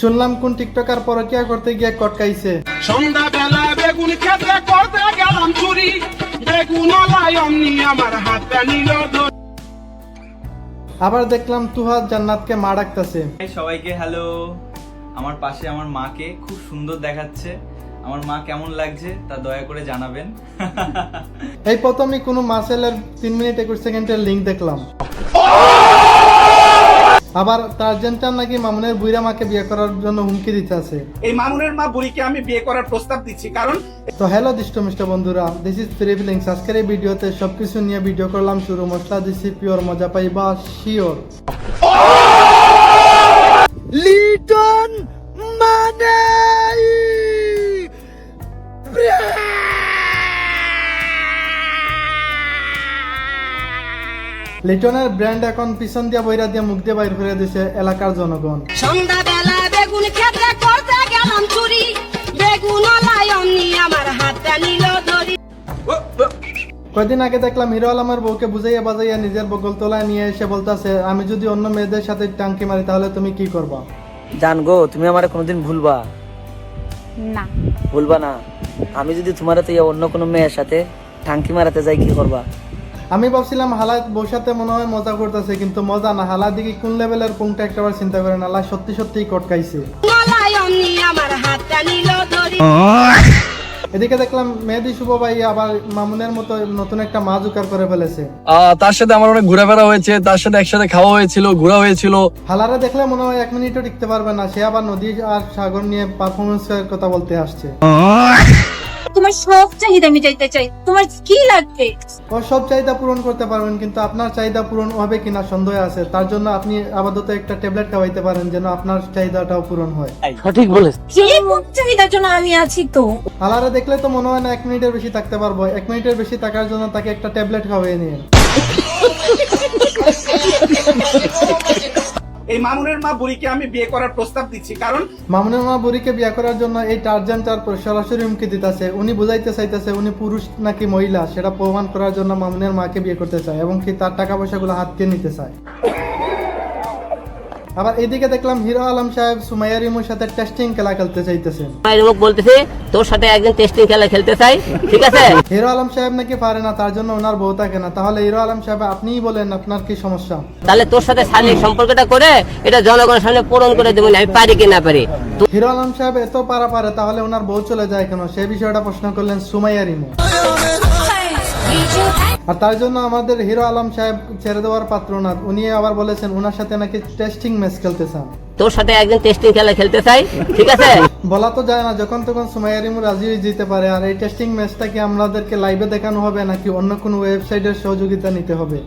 শুনলাম কোন টিকটকার পরকিয়া করতে গিয়ে কটকাইছে। সন্ধ্যাবেলা বেগুন খেতে করতে গেলাম চুরি, বেগুন অমনি আমার হাতে নিল ধরে। আবার দেখলাম তুহাদ জান্নাতকে মা ডাকতেছে। সবাইকে হ্যালো। আমার পাশে আমার মাকে খুব সুন্দর দেখাচ্ছে। আমার মা কেমন লাগছে তা দয়া করে জানাবেন। এই প্রথমই কোনো মাসেলের 3 মিনিট 21 সেকেন্ডের লিঙ্ক দেখলাম। আবার টার্জেনটার নাকি মামুনের বুইরা মাকে বিয়ে করার জন্য হুমকি দিতে আছে। এই মামুনের মা বুড়িকে আমি বিয়ে করার প্রস্তাব দিচ্ছি, কারণ তো হ্যালো দুষ্টমিষ্ট বন্ধুরা, দিস ইজ ফ্রি ফিলিংস। আজকের এই ভিডিওতে সবকিছু নিয়ে ভিডিও করলাম শুরু। মশলা দিছি পিওর, মজা পাইবা শিওর। লিটন মানে লিটনের ব্র্যান্ড এখন পিছন দিয়া বইরা দিয়ে মুখ দিয়ে বাইর করে দিছে এলাকার জনগণ। সন্ধ্যাবেলা বেগুন খেতে করতে গেলাম চুরি, বেগুন অমনি আমার হাতটা নিল ধরি। কয়দিন আগে দেখলাম হিরো আলমের বউকে বুঝাইয়া বাজাইয়া নিজের বগল তোলায় নিয়ে এসে বলতাছে, আমি যদি অন্য মেয়েদের সাথে টাঙ্কি মারি তাহলে তুমি কি করবা? জান গো, তুমি আমারে কোনোদিন ভুলবা না? ভুলবা না? আমি যদি তোমার অন্য কোনো মেয়ের সাথে টাঙ্কি মারাতে যাই কি করবা? আমি ভাবছিলাম হালাত বউর সাথে মনে হয় মজা করতেছে, কিন্তু মজা না, হালা দিকে কোন লেভেলের কোনটা একটাবার চিন্তা করেন। আল্লাহ সত্যি সত্যিই কটকাইছে। অমনি আমার হাতটা নিল ধরি। এদিকে দেখলাম মেহেদি শুভ ভাই আবার মামুনের মতো নতুন একটা মা জোগাড় করে ফেলেছে। তার সাথে আমার অনেক ঘোরাফেরা হয়েছে, তার সাথে একসাথে খাওয়া হয়েছিল, ঘোরা হয়েছিল। হালারে দেখলে মনে হয় 1 মিনিটও টিকতে পারবে না, সে আবার নদী আর সাগর নিয়ে পারফরমেন্সের কথা বলতে আসছে। তোমার সব চাহিদা মিটাইতে চাই, তোমার কি লাগবে? ও সব চাহিদা পূরণ করতে পারবেন, কিন্তু আপনার চাহিদা পূরণ হবে কিনা সন্দেহ আছে। তার জন্য আপনি আপাতত একটা ট্যাবলেট খাওয়াইতে পারেন যেন আপনার চাহিদাটাও পূরণ হয়। সঠিক বলেছ। যে কোন চাহিদার জন্য আমি আছি তো। হালারে দেখলে তো মনে হয় না 1 মিনিটের বেশি থাকতে পারবো। 1 মিনিটের বেশি থাকার জন্য তাকে একটা ট্যাবলেট খাওয়াই নিন। এই মামুনের মা বুড়িকে আমি বিয়ে করার প্রস্তাব দিচ্ছি, কারণ মামুনের মা বুড়িকে বিয়ে করার জন্য এই টার্জানটার সরাসরি হুমকি দিতেছে। উনি বুঝাইতে চাইতেছে উনি পুরুষ নাকি মহিলা সেটা প্রমাণ করার জন্য মামুনের মাকে বিয়ে করতে চায় এবং কি তার টাকা পয়সাগুলো হাতকে নিতে চায়। আবার এদিকে দেখলাম হিরো আলম সাহেব সুমাইয়া রিমুর সাথে টেস্টিং খেলা খেলতে চাইতেছেন। রিমুক বলতেছে তোর সাথে একদিন টেস্টিং খেলা খেলতে চাই, ঠিক আছে? হিরো আলম সাহেব নাকি পারে না, তার জন্য ওনার বউ থাকে না। তাহলে হিরো আলম সাহেব আপনিই বলেন আপনার কি সমস্যা? তাহলে তোর সাথে শারীরিক সম্পর্কটা করে এটা জনগণের সামনে পূরণ করে দেবো, আমি পারি কি না পারি। হিরো আলম সাহেব এত পারে তাহলে ওনার বউ চলে যায় কেন? সেই বিষয়টা প্রশ্ন করলেন সুমাইয়া রিমু। আর তার জন্য আমাদের হিরো আলম সাহেব ছেড়ে দেওয়ার পাত্র না। উনি আবার বলেছেন ওনার সাথে নাকি টেস্টিং ম্যাচ খেলতে চান। তোর সাথে একদিন টেস্টিং খেলা খেলতে চাই, ঠিক আছে? বলা তো যায় না, যখন তখন সুমাইয়া রিমু রাজি হয়ে যেতে পারে। আর এই টেস্টিং ম্যাচটা কি আমাদেরকে লাইভে দেখানো হবে নাকি অন্য কোনো ওয়েবসাইটের সহযোগিতা নিতে হবে?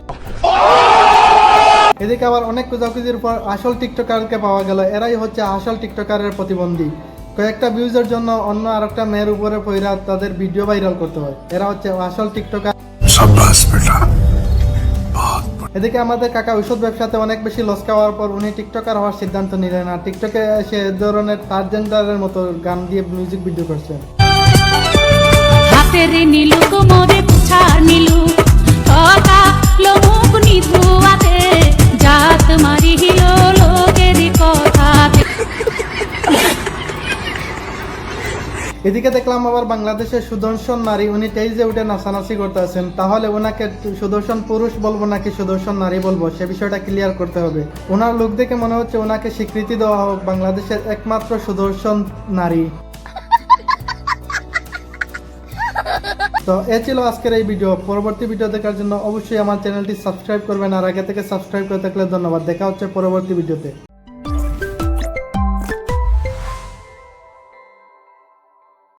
এদিকে আবার অনেক খোঁজাখুঁজির পর আসল টিকটকারকে পাওয়া গেল। এরাই হচ্ছে আসল টিকটকারের প্রতিবন্ধী। কয়েকটা ভিউজের জন্য অন্য আরেকটা মেয়ের উপরে পয়রা তাদের ভিডিও ভাইরাল করতে হয়। এরা হচ্ছে আসল টিকটকার। এদিকে আমাদের কাকা ঔষধ ব্যবসাতে অনেক বেশি লস খাওয়ার পর উনি টিকটকার হওয়ার সিদ্ধান্ত নিলেন। আর টিকটকে সে ধরনের ট্রান্সজেন্ডারের মতো গান দিয়ে মিউজিক ভিডিও করছেন। হাতের নীলু কোমরে পুছা নীলু ঠকা লোক নিধুয়াতে জাত মারি হিলো লোকের কথাতে। এদিকে দেখলাম আবার বাংলাদেশের সুদর্শন নারী, উনি টেইজে উঠে নাচানাচি করতেছেন। তাহলে ওনাকে সুদর্শন পুরুষ বলবো নাকি সুদর্শন নারী বলবো সে বিষয়টা ক্লিয়ার করতে হবে। ওনার লুক দেখে মনে হচ্ছে ওনাকে স্বীকৃতি দেওয়া হোক বাংলাদেশের একমাত্র সুদর্শন নারী। তো এ ছিল আজকের এই ভিডিও। পরবর্তী ভিডিও দেখার জন্য অবশ্যই আমার চ্যানেলটি সাবস্ক্রাইব করবেন। আর আগে থেকে সাবস্ক্রাইব করে থাকলে ধন্যবাদ। দেখা হচ্ছে পরবর্তী ভিডিওতে।